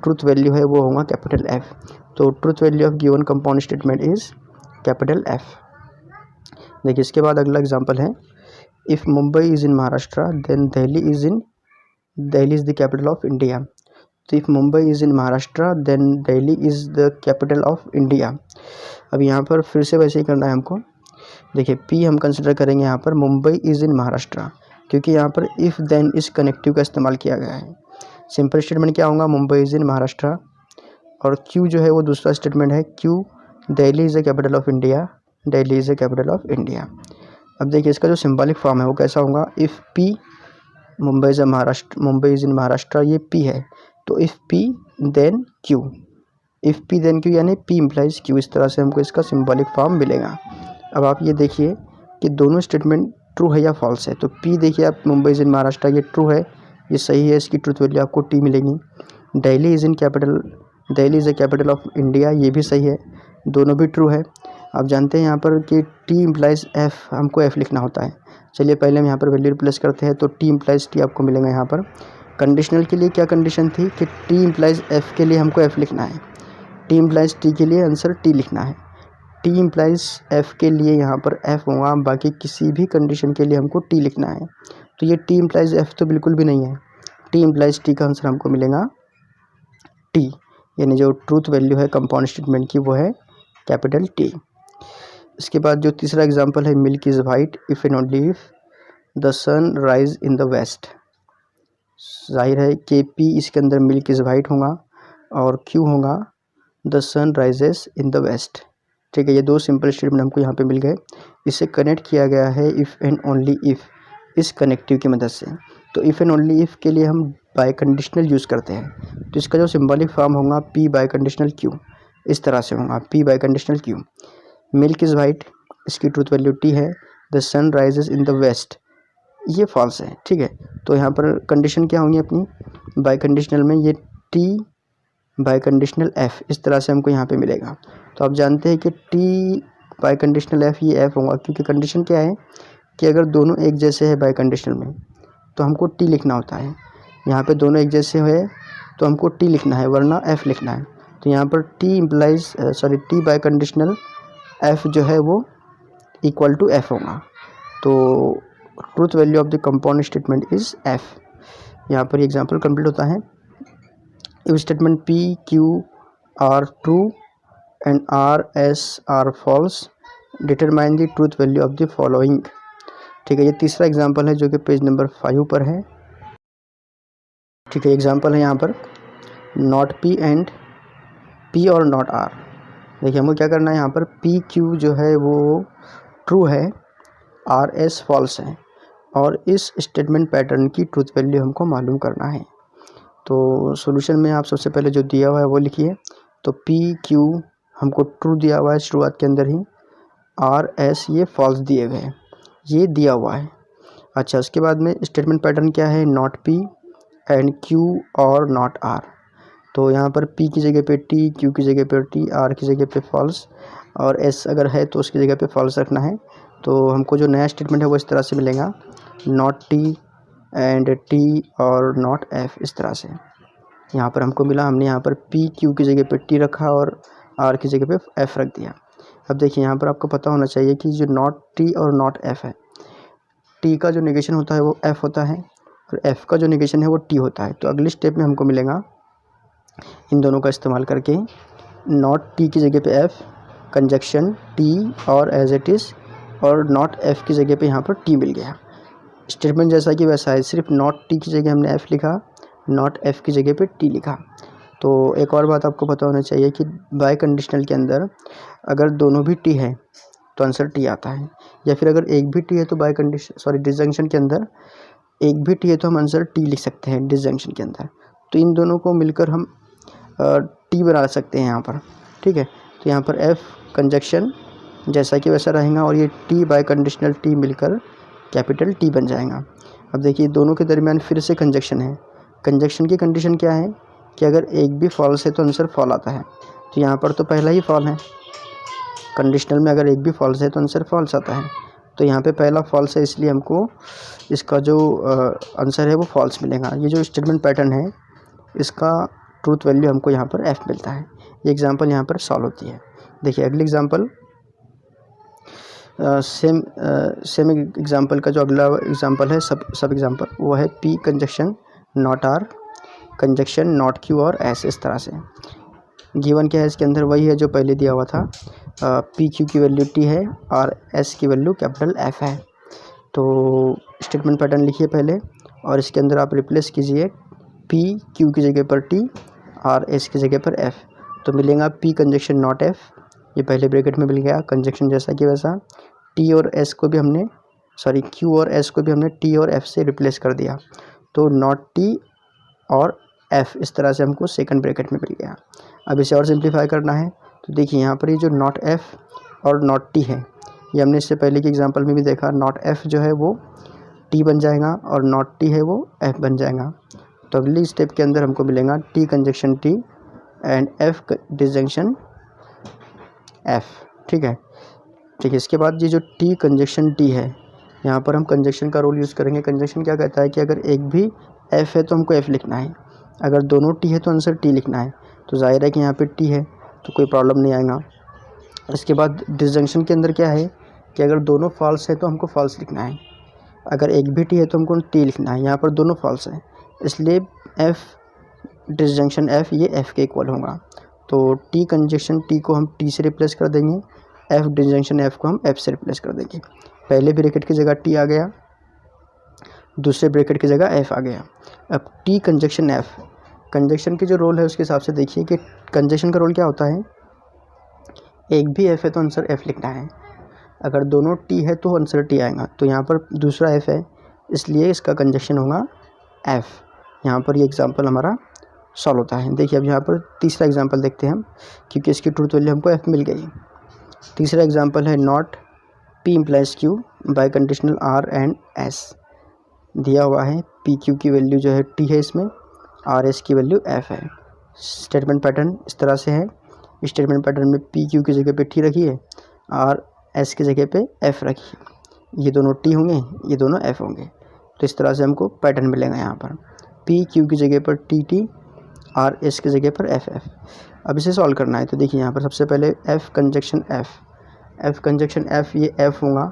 ट्रूथ वैल्यू है वो होगा कैपिटल एफ। तो truth value of given compound statement is capital F. देखिए इसके बाद अगला एग्जांपल है, if Mumbai is in Maharashtra then Delhi is the capital of India. तो if Mumbai is in Maharashtra then Delhi is the capital of India. अब यहाँ पर फिर से वैसे ही करना है हमको। देखिए पी हम कंसिडर करेंगे यहाँ पर मुंबई इज़ इन महाराष्ट्र, क्योंकि यहाँ पर इफ़ देन इस कनेक्टिव का इस्तेमाल किया गया है। सिंपल स्टेटमेंट क्या होगा, मुंबई इज़ इन महाराष्ट्र, और क्यू जो है वो दूसरा स्टेटमेंट है, Q Delhi is the capital of India, Delhi is the capital of India. अब देखिए इसका जो सिंबॉलिक फॉर्म है वो कैसा होगा, if P Mumbai is in Maharashtra, ये पी है, तो if P then Q, if P then Q यानी पी इम्प्लाइज क्यू, इस तरह से हमको इसका सिंबॉलिक फॉर्म मिलेगा। अब आप ये देखिए कि दोनों स्टेटमेंट ट्रू है या फॉल्स है। तो पी देखिए आप, मुंबई इज़ इन महाराष्ट्र, ये ट्रू है, ये सही है, इसकी ट्रूथ वैल्यू आपको टी मिलेगी। Delhi is the capital of India, ये भी सही है, दोनों भी ट्रू है। आप जानते हैं यहाँ पर कि टी इम्प्लाइज एफ, हमको एफ लिखना होता है। चलिए पहले हम यहाँ पर वैल्यू रिप्लेस करते हैं, तो टी इम्प्लाइज टी आपको मिलेगा। यहाँ पर कंडीशनल के लिए क्या कंडीशन थी कि टी इम्प्लाइज एफ के लिए हमको एफ लिखना है, टी इम्प्लाइज टी के लिए आंसर टी लिखना है। टी इम्प्लाइज एफ के लिए यहाँ पर एफ होगा, बाकी किसी भी कंडीशन के लिए हमको टी लिखना है। तो ये टी इम्प्लाइज एफ तो बिल्कुल भी नहीं है, टी इम्प्लाइज टी का आंसर हमको मिलेगा टी, यानी जो ट्रूथ वैल्यू है कंपाउंड स्टेटमेंट की वो है कैपिटल टी। इसके बाद जो तीसरा एग्जांपल है, milk is white if and only if the sun rise in the west. जाहिर है कि पी इसके अंदर मिल्क इज़ वाइट होगा और क्यू होगा the sun rises in the west. ठीक है, ये दो सिंपल स्टेटमेंट हमको यहाँ पे मिल गए। इसे कनेक्ट किया गया है इफ़ एंड ओनली इफ़, इस कनेक्टिव की मदद से। तो इफ़ एंड ओनली इफ़ के लिए हम बाय कंडीशनल यूज़ करते हैं, तो इसका जो सिंबॉलिक फॉर्म होगा पी बाय कंडीशनल क्यू, इस तरह से होगा, P biconditional Q. Milk is white, इसकी ट्रूथ वैल्यू टी है। The sun rises in the west, ये फॉल्स है। ठीक है, तो यहाँ पर कंडीशन क्या होंगी अपनी, बाय कंडीशनल में ये टी बाय कंडीशनल एफ, इस तरह से हमको यहाँ पे मिलेगा। तो आप जानते हैं कि टी बाय कंडीशनल एफ, ये एफ होगा, क्योंकि कंडीशन क्या है कि अगर दोनों एक जैसे है बाय कंडीशनल में तो हमको टी लिखना होता है। यहाँ पे दोनों एक जैसे हुए तो हमको टी लिखना है, वरना एफ लिखना है। तो यहाँ पर टी बाय कंडीशनल एफ जो है वो इक्वल टू एफ होगा। तो truth value of the compound statement is F. यहाँ पर एग्जांपल कंप्लीट होता है। If statement P Q are true and R S are false, determine the truth value of the following. ठीक है, ये तीसरा एग्जांपल है जो कि पेज नंबर 5 पर है। ठीक है, एग्जांपल है यहाँ पर नॉट पी एंड पी और नॉट आर। देखिए हमको क्या करना है, यहाँ पर पी क्यू जो है वो ट्रू है, आर एस फॉल्स है, और इस स्टेटमेंट पैटर्न की ट्रूथ वैल्यू हमको मालूम करना है। तो सॉल्यूशन में आप सबसे पहले जो दिया हुआ है वो लिखिए। तो पी क्यू हमको ट्रू दिया हुआ है शुरुआत के अंदर ही, आर एस ये फॉल्स दिए हुए हैं, ये दिया हुआ है। अच्छा, उसके बाद में स्टेटमेंट पैटर्न क्या है, नॉट पी एंड क्यू और नॉट आर। तो यहाँ पर पी की जगह पे टी, क्यू की जगह पे टी, आर की जगह पे फॉल्स, और एस अगर है तो उसकी जगह पे फॉल्स रखना है। तो हमको जो नया स्टेटमेंट है वो इस तरह से मिलेगा, नॉट टी एंड टी और नॉट एफ, इस तरह से यहाँ पर हमको मिला। हमने यहाँ पर पी क्यू की जगह पे टी रखा और आर की जगह पे एफ रख दिया। अब देखिए यहाँ पर आपको पता होना चाहिए कि जो नॉट टी और नॉट एफ है, टी का जो नेगेशन होता है वो एफ होता है और एफ का जो नेगेशन है वो टी होता है। तो अगली स्टेप में हमको मिलेगा इन दोनों का इस्तेमाल करके नॉट टी की जगह पे एफ, कंजक्शन टी और एज इट इज़, और नॉट एफ की जगह पे यहाँ पर टी मिल गया। स्टेटमेंट जैसा कि वैसा है, सिर्फ नॉट टी की जगह हमने एफ लिखा, नॉट एफ की जगह पे टी लिखा। तो एक और बात आपको पता होना चाहिए कि बाय कंडीशनल के अंदर अगर दोनों भी टी है तो आंसर टी आता है, या फिर अगर एक भी टी है तो बाय कंडीशन डिसजंक्शन के अंदर एक भी टी है तो हम आंसर टी लिख सकते हैं डिसजंक्शन के अंदर। तो इन दोनों को मिलकर हम टी बना सकते हैं यहाँ पर, ठीक है। तो यहाँ पर एफ कंजक्शन जैसा कि वैसा रहेगा और ये टी बाय कंडीशनल टी मिलकर कैपिटल टी बन जाएगा। अब देखिए दोनों के दरमियान फिर से कंजक्शन है। कंजक्शन की कंडीशन क्या है कि अगर एक भी फॉल्स है तो आंसर फॉल आता है। तो यहाँ पर तो पहला ही फॉल है, कंडीशनल में अगर एक भी फॉल्स है तो आंसर फॉल्स आता है। तो यहाँ पे पहला फॉल्स है, इसलिए हमको इसका जो आंसर है वो फॉल्स मिलेगा। ये जो स्टेटमेंट पैटर्न है इसका ट्रूथ वैल्यू हमको यहाँ पर एफ मिलता है। ये एग्जांपल यहाँ पर सॉल्व होती है। देखिए अगली एग्जांपल सेम एग्जांपल का जो अगला एग्जांपल है सब एग्जांपल वो है P conjunction not R, conjunction not Q और एस। इस तरह से गिवन क्या है इसके अंदर वही है जो पहले दिया हुआ था। पी क्यू की वैल्यू टी है और एस की वैल्यू कैपिटल एफ है। तो स्टेटमेंट पैटर्न लिखिए पहले और इसके अंदर आप रिप्लेस कीजिए पी क्यू की जगह पर टी और एस की जगह पर एफ। तो मिलेगा पी कंजक्शन नॉट एफ, ये पहले ब्रैकेट में मिल गया कंजक्शन जैसा कि वैसा। टी और एस को भी हमने क्यू और एस को भी हमने टी और एफ से रिप्लेस कर दिया। तो नॉट टी और एफ इस तरह से हमको सेकंड ब्रैकेट में मिल गया। अब इसे और सिंप्लीफाई करना है तो देखिए यहाँ पर ये जो नॉट एफ और नॉट टी है ये हमने इससे पहले के एग्जांपल में भी देखा। नॉट एफ जो है वो टी बन जाएगा और नॉट टी है वो एफ बन जाएगा। तो अगली स्टेप के अंदर हमको मिलेगा T conjunction T and F disjunction F, ठीक है। इसके बाद ये जो टी कंजक्शन टी है यहाँ पर हम कंजक्शन का रोल यूज़ करेंगे। कंजक्शन क्या कहता है कि अगर एक भी एफ है तो हमको एफ लिखना है, अगर दोनों टी है तो आंसर टी लिखना है। तो जाहिर है कि यहाँ पे टी है तो कोई प्रॉब्लम नहीं आएगा। इसके बाद डिसजंक्शन के अंदर क्या है कि अगर दोनों फॉल्स है तो हमको फॉल्स लिखना है, अगर एक भी टी है तो हमको टी लिखना है। यहाँ पर दोनों फॉल्स है इसलिए एफ डिसजंक्शन एफ ये एफ के इक्वल होगा। तो टी कंजक्शन टी को हम टी से रिप्लेस कर देंगे, एफ डिसजंक्शन एफ को हम एफ से रिप्लेस कर देंगे। पहले ब्रैकेट की जगह टी आ गया, दूसरे ब्रैकेट की जगह एफ आ गया। अब टी कंजक्शन एफ, कंजक्शन की जो रोल है उसके हिसाब से देखिए कि कंजक्शन का रोल क्या होता है, एक भी एफ है तो आंसर एफ लिखना है, अगर दोनों टी है तो आंसर टी आएगा। तो यहाँ पर दूसरा एफ है इसलिए इसका कंजक्शन होगा एफ। यहाँ पर ये एग्जांपल हमारा सॉल्व होता है। देखिए अब यहाँ पर तीसरा एग्जांपल देखते हैं हम, क्योंकि इसकी ट्रूथ वैल्यू हमको एफ मिल गई। तीसरा एग्जांपल है not P implies Q biconditional R and S. दिया हुआ है पी क्यू की वैल्यू जो है टी है, इसमें आर एस की वैल्यू एफ है। स्टेटमेंट पैटर्न इस तरह से है। स्टेटमेंट पैटर्न में पी क्यू की जगह पे टी रखिए और एस की जगह पे एफ रखिए। ये दोनों टी होंगे, ये दोनों एफ होंगे। तो इस तरह से हमको पैटर्न मिलेगा यहाँ पर पी क्यू की जगह पर टी टी और एस की जगह पर एफ एफ। अब इसे सॉल्व करना है तो देखिए यहाँ पर सबसे पहले F conjunction F, F conjunction F ये एफ होगा,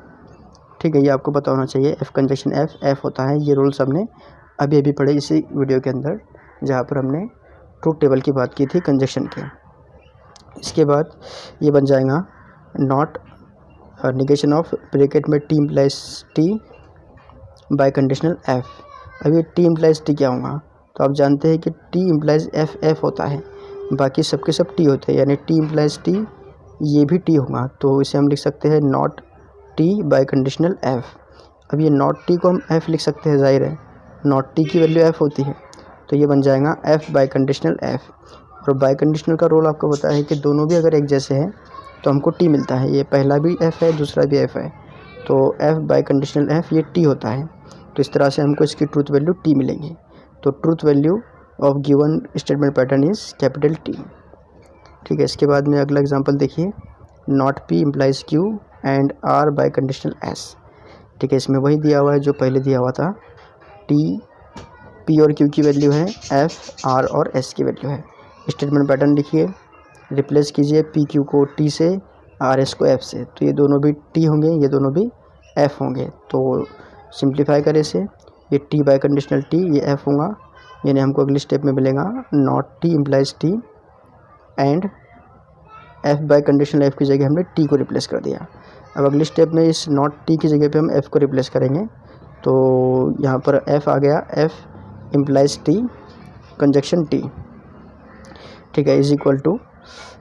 ठीक है। ये आपको पता होना चाहिए एफ कंजक्शन एफ एफ होता है। ये रूल्स हमने अभी अभी पढ़े इसी वीडियो के अंदर जहाँ पर हमने ट्रूथ टेबल की बात की थी कंजक्शन के। इसके बाद ये बन जाएगा नॉट निगेशन ऑफ ब्रैकेट में T implies T bye conditional F. अब ये टी इम्प्लाइज टी क्या होगा, तो आप जानते हैं कि टी इम्प्लाइज एफ एफ होता है, बाकी सबके सब टी होते हैं, यानी टी इम्प्लाइज टी ये भी टी होगा। तो इसे हम लिख सकते हैं not T bye conditional F. अब ये नॉट टी को हम एफ लिख सकते हैं, जाहिर है नॉट टी की वैल्यू एफ होती है। तो ये बन जाएगा एफ बाय कंडीशनल एफ। और बाय कंडीशनल का रोल आपको पता है कि दोनों भी अगर एक जैसे हैं तो हमको टी मिलता है। ये पहला भी एफ है दूसरा भी एफ है, तो एफ बाय कंडीशनल एफ ये टी होता है। तो इस तरह से हमको इसकी ट्रूथ वैल्यू टी मिलेंगी। तो truth value of given statement pattern is capital T, ठीक है। इसके बाद में अगला एग्जांपल देखिए not P implies Q and R biconditional S, ठीक है। इसमें वही दिया हुआ है जो पहले दिया हुआ था, टी पी और क्यू की वैल्यू है, एफ आर और एस की वैल्यू है। स्टेटमेंट पैटर्न लिखिए, रिप्लेस कीजिए पी क्यू को टी से आर एस को एफ से, तो ये दोनों भी टी होंगे, ये दोनों भी एफ होंगे। तो सिंप्लीफाई करें इसे, ये टी बाय कंडीशनल टी, ये एफ होगा, यानी हमको अगली स्टेप में मिलेगा not T implies T and F bye conditional F की जगह हमने टी को रिप्लेस कर दिया। अब अगली स्टेप में इस नॉट टी की जगह पे हम एफ को रिप्लेस करेंगे, तो यहाँ पर एफ आ गया, F implies T conjunction T, ठीक है, इज इक्वल टू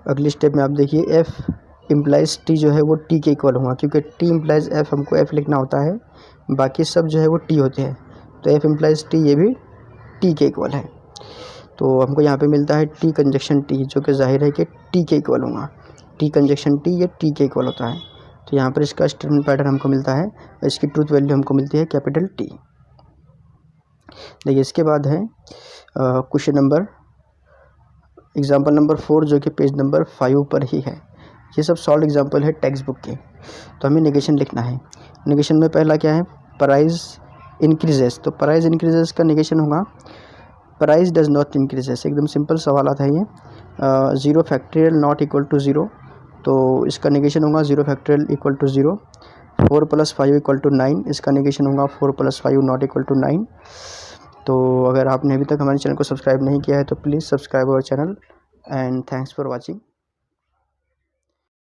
अगली स्टेप में आप देखिए एफ इम्प्लाइज टी जो है वो टी के इक्वल होगा, क्योंकि टी इम्प्लाइज एफ हमको एफ लिखना होता है, बाकी सब जो है वो टी होते हैं, तो एफ इम्प्लाइज टी ये भी टी के इक्वल है। तो हमको यहाँ पे मिलता है टी कंजक्शन टी, जो कि जाहिर है कि टी के इक्वल होगा, टी कंजक्शन टी ये टी के इक्वल होता है। तो यहाँ पर इसका स्टेटमेंट पैटर्न हमको मिलता है, इसकी ट्रूथ वैल्यू हमको मिलती है कैपिटल टी। देखिए इसके बाद है क्वेश्चन नंबर एग्जाम्पल नंबर 4, जो कि पेज नंबर 5 पर ही है। ये सब सॉल्व एग्जाम्पल है टेक्स्ट बुक के। तो हमें नेगेशन लिखना है। नेगेशन में पहला क्या है, प्राइस इंक्रीजेस, तो प्राइस इंक्रीजेस का नेगेशन होगा प्राइस डज नॉट इंक्रीजेस। एकदम सिंपल सवाल आता है ये। 0 फैक्टोरियल नॉट इक्वल टू 0, तो इसका नेगेशन होगा 0 factorial equal to 0। 4 + 5 equal to 9, इसका नेगेशन होगा 4 + 5 नॉट इक्वल टू 9। तो अगर आपने अभी तक हमारे चैनल को सब्सक्राइब नहीं किया है तो please subscribe our channel and thanks for watching.